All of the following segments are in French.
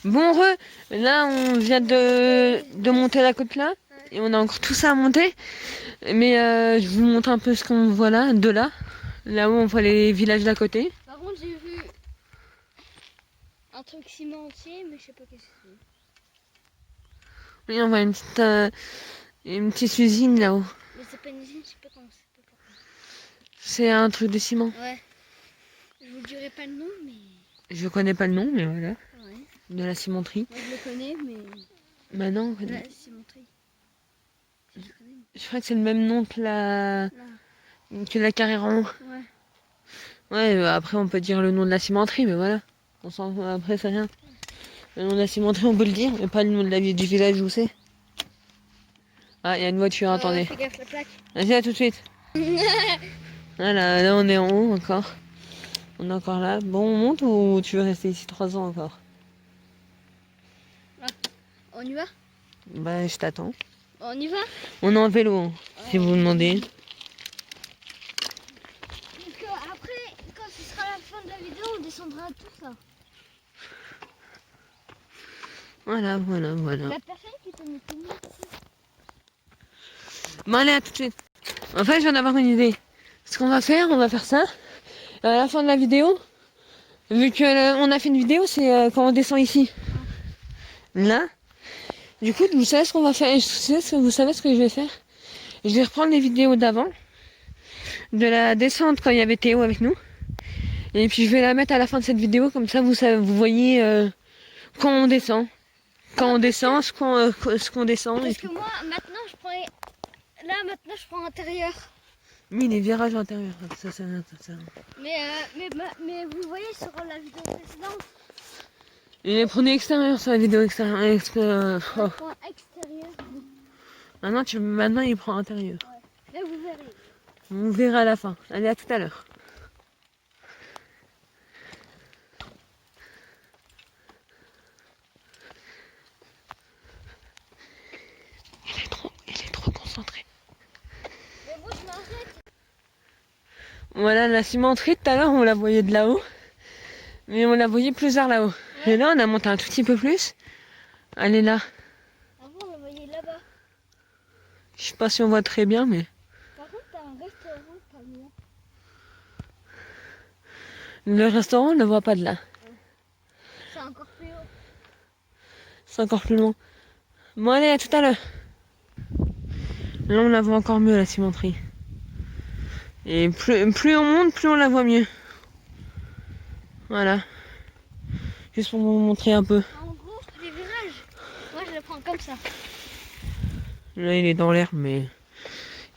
Bon, là, on vient de monter la côte là. Et on a encore tout ça à monter. Mais je vous montre un peu ce qu'on voit là, de là. Là où on voit les villages d'à côté. Par contre, j'ai vu un truc cimentier, mais je sais pas qu'est-ce que c'est. Oui, on voit une petite usine là-haut. Mais c'est pas une usine, je sais pas comment c'est. C'est un truc de ciment. Ouais. Je vous dirai pas le nom, mais... Je connais pas le nom, mais voilà. Ouais. De la cimenterie. Moi, je le connais, mais... Bah non, La cimenterie. Je connais. je crois que c'est le même nom que la carrière en haut. Ouais. Ouais, après on peut dire le nom de la cimenterie, mais voilà. On s'en après c'est rien. Le nom de la cimenterie on peut le dire, mais pas le nom de du village où c'est. Ah, il y a une voiture, attendez. Fais gaffe la plaque. Vas-y, à tout de suite. Voilà, là on est en haut encore. On est encore là. Bon, on monte ou tu veux rester ici 3 ans encore? On y va? Bah, je t'attends. On y va? On est en vélo, si vous demandez. Parce que après, quand ce sera la fin de la vidéo, on descendra tout ça. Voilà. La personne qui te met tout le monde ici. Bon, allez, à tout de suite. En fait, je viens d'avoir une idée. Ce qu'on va faire, on va faire ça. Et à la fin de la vidéo, vu que on a fait une vidéo, c'est quand on descend ici. Là. Du coup, vous savez ce qu'on va faire? Vous savez ce que je vais faire? Je vais reprendre les vidéos d'avant. De la descente quand il y avait Théo avec nous. Et puis je vais la mettre à la fin de cette vidéo. Comme ça, vous voyez quand on descend. Quand on descend, ce qu'on descend. Parce que moi, maintenant, je prends intérieur. Mais les virages intérieurs, ça. Mais vous voyez sur la vidéo précédente, Et les prenez extérieurs sur la vidéo extérieure. je prends extérieur. Maintenant, il prend intérieur. Ouais. Là, vous verrez. On verra à la fin. Allez, à tout à l'heure. Il est trop concentré. Mais moi, je m'arrête. Voilà, la cimenterie, tout à l'heure, on la voyait de là-haut. Mais on la voyait plus vers là-haut. Ouais. Et là, on a monté un tout petit peu plus. Elle est là. Avant, on la voyait là-bas. Je sais pas si on voit très bien, mais... Par contre, t'as un restaurant pas loin. Le restaurant, on ne le voit pas de là. C'est encore plus haut. C'est encore plus loin. Bon, allez, à tout à l'heure. Là, on la voit encore mieux, la cimenterie. Et plus on monte, plus on la voit mieux. Voilà. Juste pour vous montrer un peu. En gros, les virages, moi, je le prends comme ça. Là, il est dans l'herbe, mais...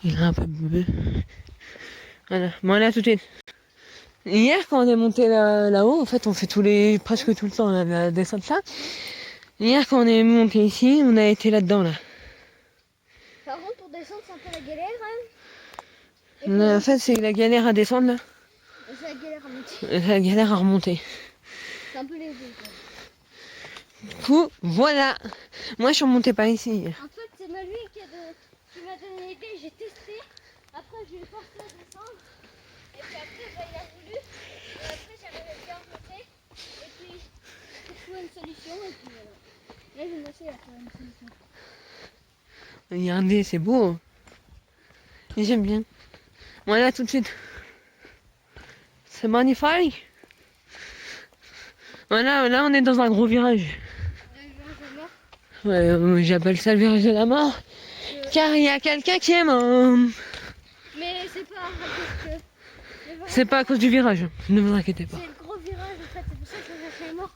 il est un peu bleu. Voilà. Bon, allez, à tout de suite. Hier, quand on est monté là-haut, en fait, on fait presque tout le temps la descente là. Hier, quand on est monté ici, on a été là-dedans, là. Par contre, pour descendre, c'est un peu la galère, hein. Là, en fait, c'est la galère à descendre, là. C'est la galère à monter. Et la galère à remonter. C'est un peu les deux, quoi. Du coup, voilà. Moi, je suis remontée par ici hier. En fait, c'est lui qui m'a donné l'idée, j'ai testé. Après, je lui ai forcé à descendre. Et puis après, il a voulu. Et après, j'arrivais bien à remonter. Et puis, j'ai trouvé une solution. Et puis voilà. Là, je vais me laisser à trouver une solution. Regardez, c'est beau. Hein. Et j'aime bien. Voilà, tout de suite. C'est magnifique. Voilà, là, on est dans un gros virage. Ouais, j'appelle ça le virage de la mort. Car il y a quelqu'un qui est mort. Mais c'est pas à cause que... C'est pas à cause du virage, ne vous inquiétez pas. C'est le gros virage en fait, c'est pour ça que le virage est mort.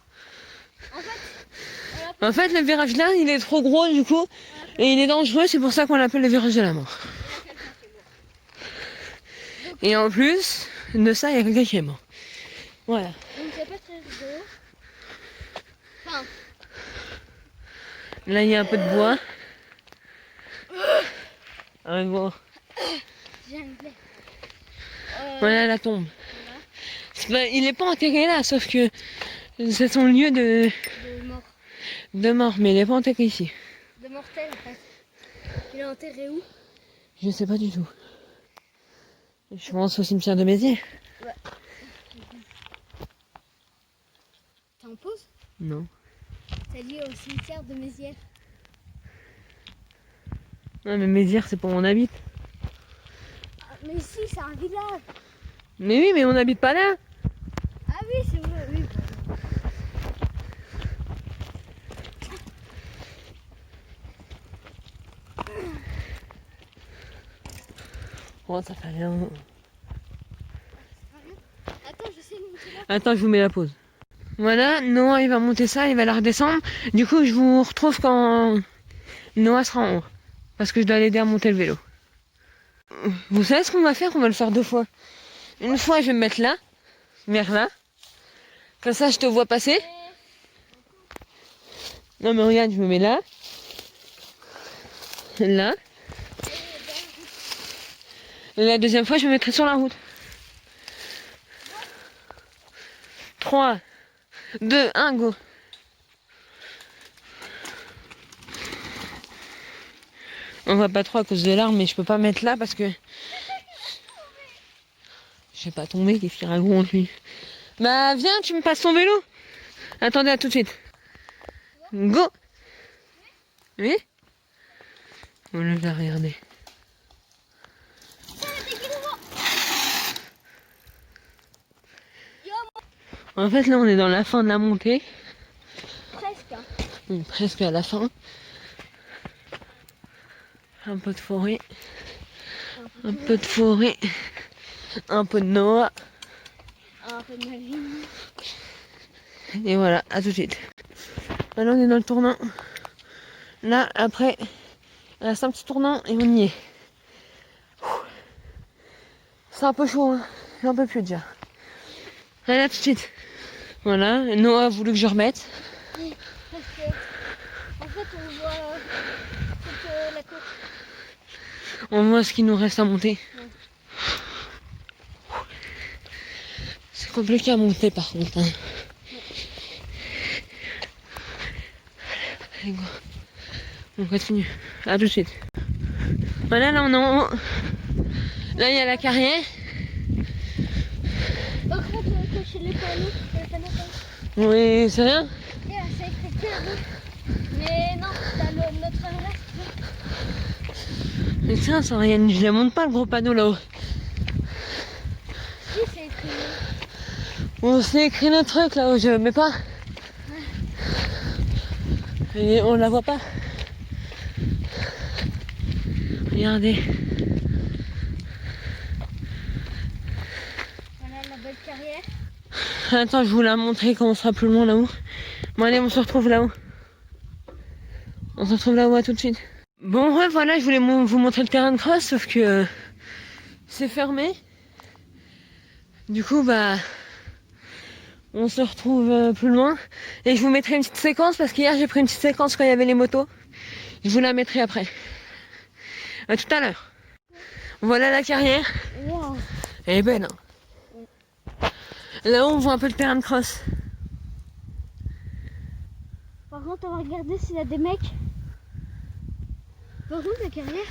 En fait, le virage là, il est trop gros du coup, et il est dangereux, c'est pour ça qu'on l'appelle le virage de la mort. Et en plus de ça, il y a quelqu'un qui est mort. Voilà. Donc c'est pas très rigolo. Enfin, Là, il y a un peu de bois. Un gros. j'ai une plaie. Voilà la tombe. Il est pas enterré là, sauf que c'est son lieu De mort. de mort, mais il est pas enterré ici. De mortel en fait. Il est enterré où? Je sais pas du tout. Je pense au cimetière de Mézières. Ouais. T'es en pause? Non. C'est lié au cimetière de Mézières. Non, mais Mézières, c'est pas où on habite. Ah, mais ici, c'est un village. Mais oui, mais on n'habite pas là. Ah oui, c'est vrai, oui. Oh, ça fait rien. Attends, j'essaie de monter là. Attends, je vous mets la pause. Voilà, Noah, il va monter ça, il va la redescendre. Du coup, je vous retrouve quand Noah sera en haut. Parce que je dois l'aider à monter le vélo. Vous savez ce qu'on va faire? On va le faire 2 fois. Une fois, je vais me mettre là, vers là. Comme ça, je te vois passer. Non, mais regarde, je me mets là. Là. Et la deuxième fois, je me mettrai sur la route. 3, 2, 1, go. On voit pas trop à cause de l'arbre, mais je peux pas mettre là parce que... Je vais pas tomber, qu'est-ce qu'il raconte lui? Bah viens, tu me passes ton vélo. Attendez, à tout de suite. Go. Oui. On le va regarder. En fait, là, on est dans la fin de la montée. Presque. Hein. Oui, presque à la fin. Un peu de forêt. Un peu de forêt. Un peu de Noah. Un peu de ma vie. Et voilà, à tout de suite. Maintenant, on est dans le tournant. Là, après, il reste un petit tournant et on y est. C'est un peu chaud, hein. J'en peux plus déjà. Allez, à tout de suite. Voilà, Noah a voulu que je remette. Oui, parce que, en fait, on voit toute la côte. On voit ce qu'il nous reste à monter. Ouais. C'est compliqué à monter par contre. Hein. Allez, go. On continue. À tout de suite. Voilà, là on est en haut. Là il y a la carrière. En fait, cocher les panneaux. Oui, c'est rien. Et là, c'est écrit carré. Mais non, t'as notre adresse. Mais tiens, ça rien. Je ne monte pas le gros panneau là-haut. Si, c'est écrit. On s'est écrit notre truc là-haut, je mets pas. Et on la voit pas. Regardez. Voilà la belle carrière. Attends, je vous la montrer quand on sera plus loin là-haut. Bon allez, on se retrouve là-haut. On se retrouve là-haut, à tout de suite. Bon ouais, voilà, je voulais vous montrer le terrain de cross, sauf que c'est fermé. Du coup, bah, on se retrouve plus loin. Et je vous mettrai une petite séquence, parce qu'hier j'ai pris une petite séquence quand il y avait les motos. Je vous la mettrai après. À tout à l'heure. Voilà la carrière. Wow. Elle est belle, hein. Là-haut, on voit un peu le terrain de cross. Par contre, on va regarder s'il y a des mecs. Par contre, la carrière.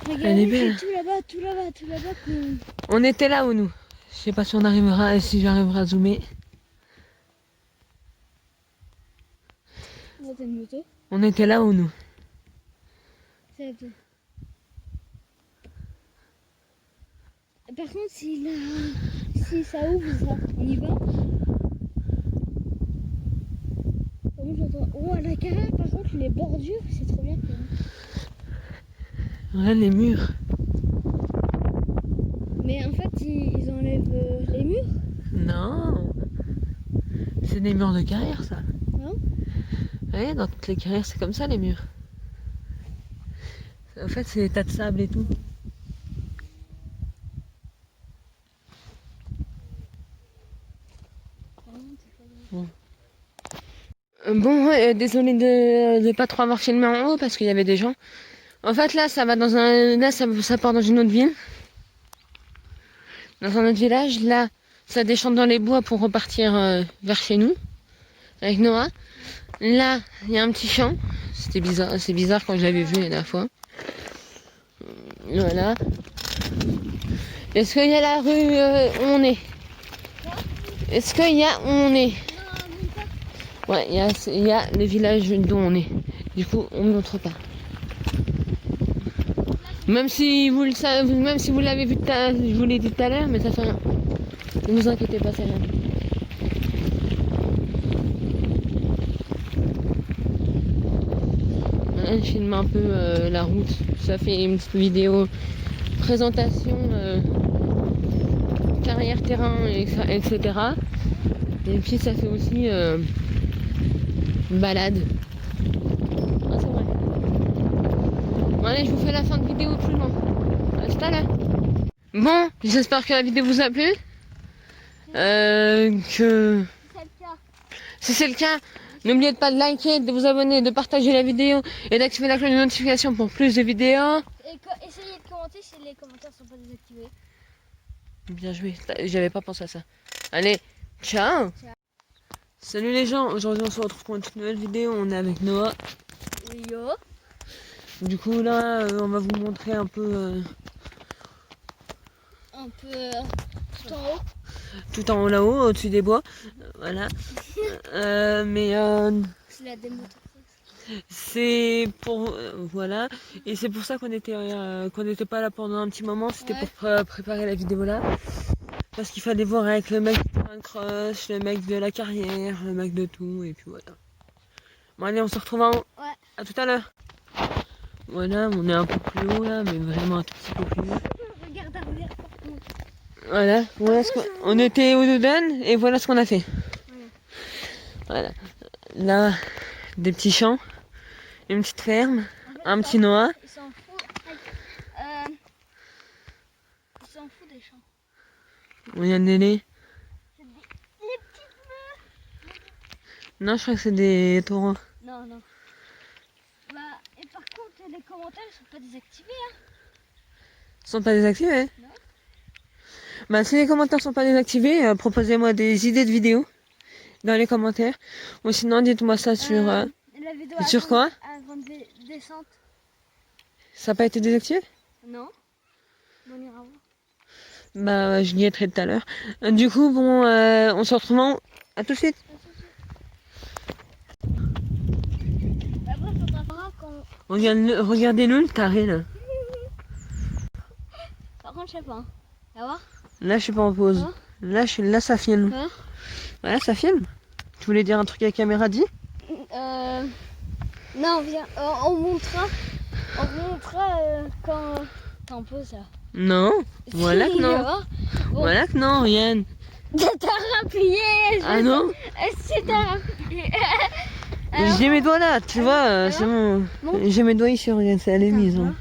Elle est belle. C'est tout là-bas, tout là-bas, tout là-bas. On était là où nous? Je sais pas si on arrivera, si j'arriverai à zoomer. Là, t'as une moto. On était là où nous? C'est la moto. Par contre, si ça ouvre, ça, on y va. Comment j'entends? Oh, la carrière, par contre, les bordures, c'est trop bien. Là, les murs. Mais en fait, ils enlèvent les murs. Non. C'est des murs de carrière, ça. Non. Ouais, dans toutes les carrières, c'est comme ça, les murs. En fait, c'est des tas de sable et tout. Bon, ouais, désolé de pas trop avoir filmé en haut parce qu'il y avait des gens. En fait, là, ça va dans ça part dans une autre ville. Dans un autre village. Là, ça déchante dans les bois pour repartir vers chez nous. Avec Noah. Là, il y a un petit champ. C'était bizarre, c'est bizarre quand je l'avais vu la dernière fois. Voilà. Est-ce qu'il y a la rue où on est? Est-ce qu'il y a où on est? Ouais, il y a le village d'où on est. Du coup, on ne montre pas. Même si vous le savez, même si vous l'avez vu je vous l'ai dit tout à l'heure, mais ça fait rien. Ne vous inquiétez pas, c'est rien. Voilà, je filme un peu la route. Ça fait une petite vidéo présentation, carrière terrain, etc. Et puis ça fait aussi une balade. Ah, c'est vrai. Bon, allez, je vous fais la fin de vidéo plus loin. À tout à l'heure. Bon, j'espère que la vidéo vous a plu. Que C'est le cas. si c'est le cas, n'oubliez pas de liker, de vous abonner, de partager la vidéo et d'activer la cloche de notification pour plus de vidéos. Et essayez de commenter si les commentaires sont pas désactivés. Bien joué, j'avais pas pensé à ça. Allez, ciao. Ciao. Salut les gens, aujourd'hui on se retrouve pour une toute nouvelle vidéo, on est avec Noah. Yo. Du coup là, on va vous montrer un peu Un peu tout en haut. tout en haut là-haut, au-dessus des bois. Voilà. Mais C'est la démo. c'est pour voilà, et c'est pour ça qu'on n'était pas là pendant un petit moment, c'était Ouais. pour préparer la vidéo là, parce qu'il fallait voir avec le mec du terrain de crush, le mec de la carrière, le mec de tout, et puis voilà. Bon allez, on se retrouve en haut. Ouais. À tout à l'heure. Voilà, on est un peu plus haut là, mais vraiment un tout petit peu plus haut. Regarde arrière par contre. Voilà, on était au Dodan et voilà ce qu'on a fait. Voilà, là des petits champs, une petite ferme, un petit Noah. Ils s'en foutent. Ils s'en foutent des champs. On y a des laits. Les petites meufs. Non, je crois que c'est des taureaux. Non, non. Bah, et par contre, les commentaires ils sont pas désactivés. Hein. Ils sont pas désactivés. Non. Bah si les commentaires sont pas désactivés, proposez-moi des idées de vidéos dans les commentaires. Ou sinon dites-moi ça sur... La vidéo sur quoi avant de descente. Ça n'a pas été désactivé? Non. On ira voir. Bah je n'y être tout à l'heure. Du coup, bon, on se retrouve en... À tout de suite. Après, faudra voir quand. Regardez-le, le taré là. Par contre, je sais pas. Hein. Tu vas voir. Là, je suis pas en pause. Hein Là, ça filme. Hein Voilà, ça filme. Tu voulais dire un truc à la caméra, dit? Non, viens. On montrera. On montrera quand. T'es en pause là. Non. Voilà Si, que non. tu vas voir. Bon. Voilà que non, Yann. T'as rappuyé. Ah non? Si t'as rappuyé. J'ai mes doigts là, tu vois, c'est bon. Bon. J'ai mes doigts ici, regarde, c'est à la mise. Hein.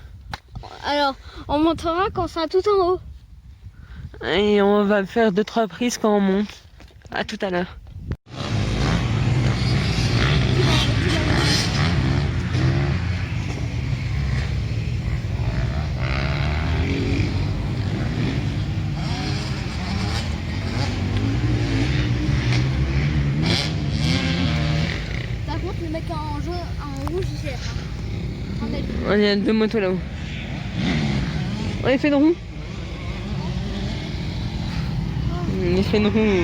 Alors, on montrera quand on sera tout en haut. Et on va faire 2-3 prises quand on monte. À tout à l'heure. Par contre, le mec en jaune, en rouge, il sert. Il y a 2 motos là-haut. On est fait de roue. On est fait de roue.